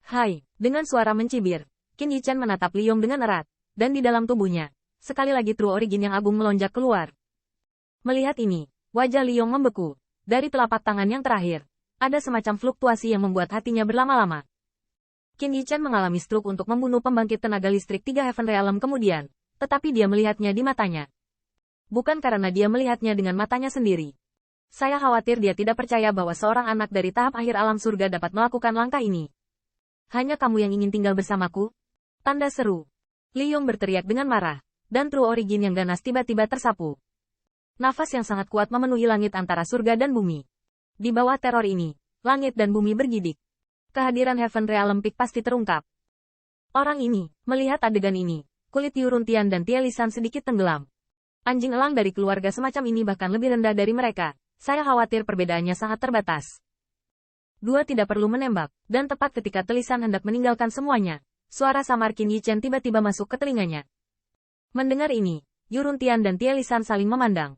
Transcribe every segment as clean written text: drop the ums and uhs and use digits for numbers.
Hai, dengan suara mencibir, Qin Yichen menatap Liyong dengan erat, dan di dalam tubuhnya, sekali lagi True Origin yang agung melonjak keluar. Melihat ini, wajah Liyong membeku. Dari telapak tangan yang terakhir, ada semacam fluktuasi yang membuat hatinya berlama-lama. Qin Yichen mengalami stroke untuk membunuh pembangkit tenaga listrik 3 Heaven Realm kemudian, tetapi dia melihatnya di matanya. Bukan karena dia melihatnya dengan matanya sendiri. Saya khawatir dia tidak percaya bahwa seorang anak dari tahap akhir alam surga dapat melakukan langkah ini. Hanya kamu yang ingin tinggal bersamaku? Tanda seru. Liyong berteriak dengan marah, dan True Origin yang ganas tiba-tiba tersapu. Nafas yang sangat kuat memenuhi langit antara surga dan bumi. Di bawah teror ini, langit dan bumi bergidik. Kehadiran Heaven Realm Peak pasti terungkap. Orang ini, melihat adegan ini, kulit Yuruntian dan Tielisan sedikit tenggelam. Anjing elang dari keluarga semacam ini bahkan lebih rendah dari mereka. Saya khawatir perbedaannya sangat terbatas. Dua tidak perlu menembak, dan tepat ketika Telisan hendak meninggalkan semuanya, suara samar Qin Yichen tiba-tiba masuk ke telinganya. Mendengar ini, Yuruntian dan Tielisan saling memandang.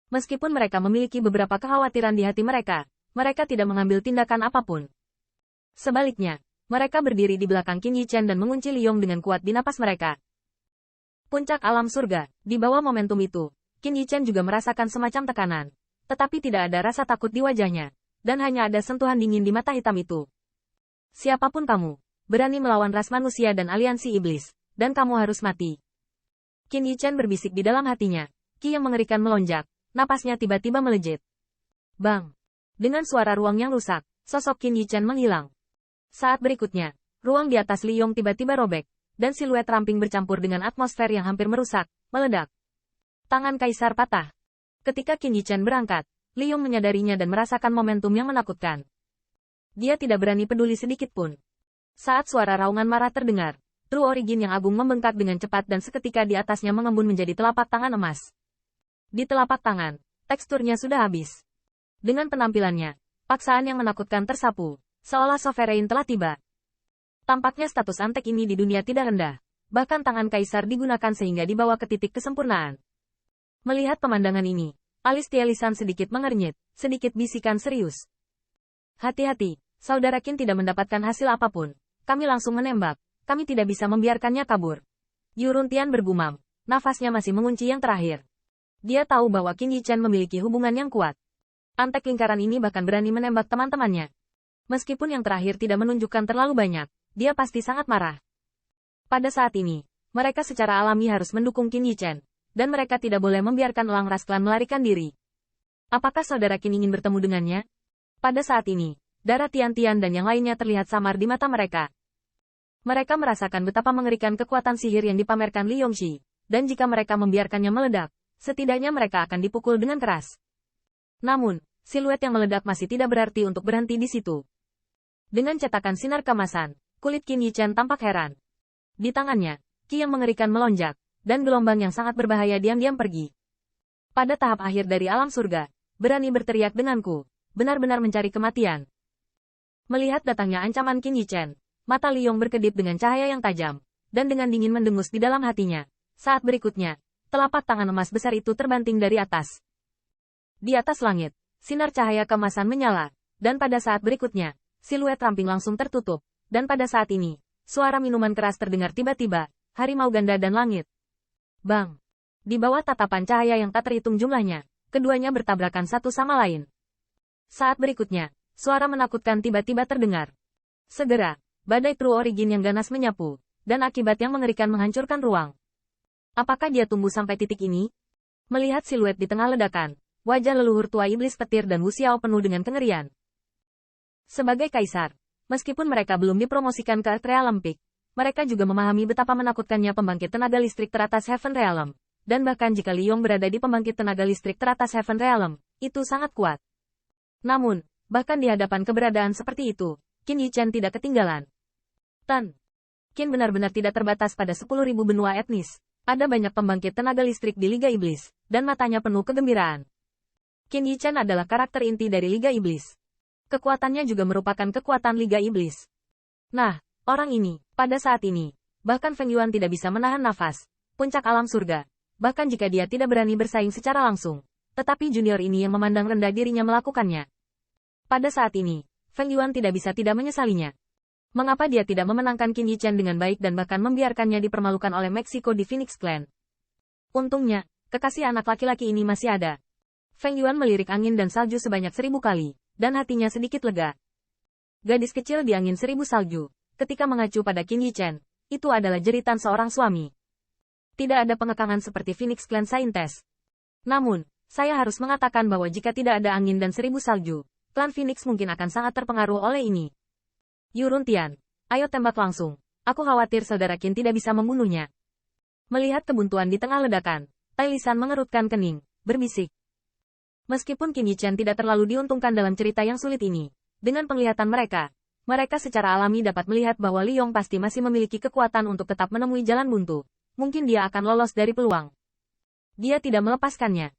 Meskipun mereka memiliki beberapa kekhawatiran di hati mereka tidak mengambil tindakan apapun. Sebaliknya, mereka berdiri di belakang Qin Yichen dan mengunci Liyong dengan kuat di napas mereka. Puncak alam surga, di bawah momentum itu, Qin Yichen juga merasakan semacam tekanan. Tetapi tidak ada rasa takut di wajahnya, dan hanya ada sentuhan dingin di mata hitam itu. Siapapun kamu, berani melawan ras manusia dan aliansi iblis, dan kamu harus mati. Qin Yichen berbisik di dalam hatinya, ki yang mengerikan melonjak. Napasnya tiba-tiba melejit. Bang! Dengan suara ruang yang rusak, sosok Qin Yichen menghilang. Saat berikutnya, ruang di atas Liyong tiba-tiba robek, dan siluet ramping bercampur dengan atmosfer yang hampir merusak, meledak. Tangan kaisar patah. Ketika Qin Yichen berangkat, Liyong menyadarinya dan merasakan momentum yang menakutkan. Dia tidak berani peduli sedikit pun. Saat suara raungan marah terdengar, True Origin yang agung membengkak dengan cepat dan seketika di atasnya mengembun menjadi telapak tangan emas. Di telapak tangan, teksturnya sudah habis. Dengan penampilannya, paksaan yang menakutkan tersapu, seolah Sovereign telah tiba. Tampaknya status antek ini di dunia tidak rendah, bahkan tangan kaisar digunakan sehingga dibawa ke titik kesempurnaan. Melihat pemandangan ini, alis Tielisan sedikit mengernyit, sedikit bisikan serius. Hati-hati, saudara Qin tidak mendapatkan hasil apapun. Kami langsung menembak, kami tidak bisa membiarkannya kabur. Yuruntian bergumam, nafasnya masih mengunci yang terakhir. Dia tahu bahwa Qin Yichen memiliki hubungan yang kuat. Antek lingkaran ini bahkan berani menembak teman-temannya. Meskipun yang terakhir tidak menunjukkan terlalu banyak, dia pasti sangat marah. Pada saat ini, mereka secara alami harus mendukung Qin Yichen, dan mereka tidak boleh membiarkan elang ras klan melarikan diri. Apakah saudara Qin ingin bertemu dengannya? Pada saat ini, darah Tian-Tian dan yang lainnya terlihat samar di mata mereka. Mereka merasakan betapa mengerikan kekuatan sihir yang dipamerkan Li Yongxi, dan jika mereka membiarkannya meledak, setidaknya mereka akan dipukul dengan keras. Namun, siluet yang meledak masih tidak berarti untuk berhenti di situ. Dengan cetakan sinar kemasan, kulit Qin Yichen tampak heran. Di tangannya, ki yang mengerikan melonjak, dan gelombang yang sangat berbahaya diam-diam pergi. Pada tahap akhir dari alam surga, berani berteriak denganku, benar-benar mencari kematian. Melihat datangnya ancaman Qin Yichen, mata Liyong berkedip dengan cahaya yang tajam, dan dengan dingin mendengus di dalam hatinya. Saat berikutnya, telapak tangan emas besar itu terbanting dari atas. Di atas langit, sinar cahaya kemasan menyala, dan pada saat berikutnya, siluet ramping langsung tertutup, dan pada saat ini, suara minuman keras terdengar tiba-tiba, harimau ganda dan langit. Bang! Di bawah tatapan cahaya yang tak terhitung jumlahnya, keduanya bertabrakan satu sama lain. Saat berikutnya, suara menakutkan tiba-tiba terdengar. Segera, badai True Origin yang ganas menyapu, dan akibat yang mengerikan menghancurkan ruang. Apakah dia tumbuh sampai titik ini? Melihat siluet di tengah ledakan, wajah leluhur tua iblis petir dan Wu Xiao penuh dengan kengerian. Sebagai kaisar, meskipun mereka belum dipromosikan ke Earth Realm Peak, mereka juga memahami betapa menakutkannya pembangkit tenaga listrik teratas Heaven Realm. Dan bahkan jika Liyong berada di pembangkit tenaga listrik teratas Heaven Realm, itu sangat kuat. Namun, bahkan di hadapan keberadaan seperti itu, Qin Yichen tidak ketinggalan. Qin benar-benar tidak terbatas pada 10.000 benua etnis. Ada banyak pembangkit tenaga listrik di Liga Iblis, dan matanya penuh kegembiraan. Qin Yichen adalah karakter inti dari Liga Iblis. Kekuatannya juga merupakan kekuatan Liga Iblis. Nah, orang ini, pada saat ini, bahkan Feng Yuan tidak bisa menahan nafas. Puncak alam surga. Bahkan jika dia tidak berani bersaing secara langsung. Tetapi junior ini yang memandang rendah dirinya melakukannya. Pada saat ini, Feng Yuan tidak bisa tidak menyesalinya. Mengapa dia tidak memenangkan Qin Yichen dengan baik dan bahkan membiarkannya dipermalukan oleh Meksiko di Phoenix Clan? Untungnya, kekasih anak laki-laki ini masih ada. Feng Yuan melirik angin dan salju sebanyak 1000 kali, dan hatinya sedikit lega. Gadis kecil di angin 1000 salju, ketika mengacu pada Qin Yichen, itu adalah jeritan seorang suami. Tidak ada pengekangan seperti Phoenix Clan Saintes. Namun, saya harus mengatakan bahwa jika tidak ada angin dan 1000 salju, klan Phoenix mungkin akan sangat terpengaruh oleh ini. Yuruntian, ayo tembak langsung. Aku khawatir saudara Qin tidak bisa membunuhnya. Melihat kebuntuan di tengah ledakan, Tai Lisan mengerutkan kening, berbisik. Meskipun Qin Yichen tidak terlalu diuntungkan dalam cerita yang sulit ini, dengan penglihatan mereka secara alami dapat melihat bahwa Li Yong pasti masih memiliki kekuatan untuk tetap menemui jalan buntu. Mungkin dia akan lolos dari peluang. Dia tidak melepaskannya.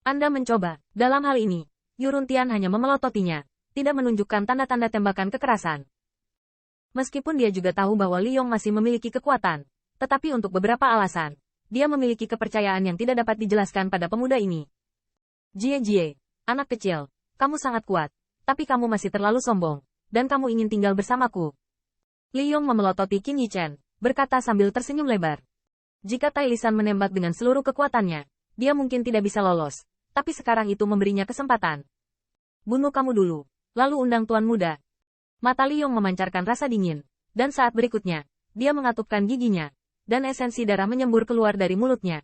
Anda mencoba. Dalam hal ini, Yuruntian hanya memelototinya, tidak menunjukkan tanda-tanda tembakan kekerasan. Meskipun dia juga tahu bahwa Li Yong masih memiliki kekuatan, tetapi untuk beberapa alasan, dia memiliki kepercayaan yang tidak dapat dijelaskan pada pemuda ini. Jie, anak kecil, kamu sangat kuat, tapi kamu masih terlalu sombong, dan kamu ingin tinggal bersamaku. Li Yong memelototi Qin Yichen, berkata sambil tersenyum lebar. Jika Tai Lisan menembak dengan seluruh kekuatannya, dia mungkin tidak bisa lolos, tapi sekarang itu memberinya kesempatan. Bunuh kamu dulu, lalu undang tuan muda. Mata Li Yong memancarkan rasa dingin, dan saat berikutnya, dia mengatupkan giginya, dan esensi darah menyembur keluar dari mulutnya.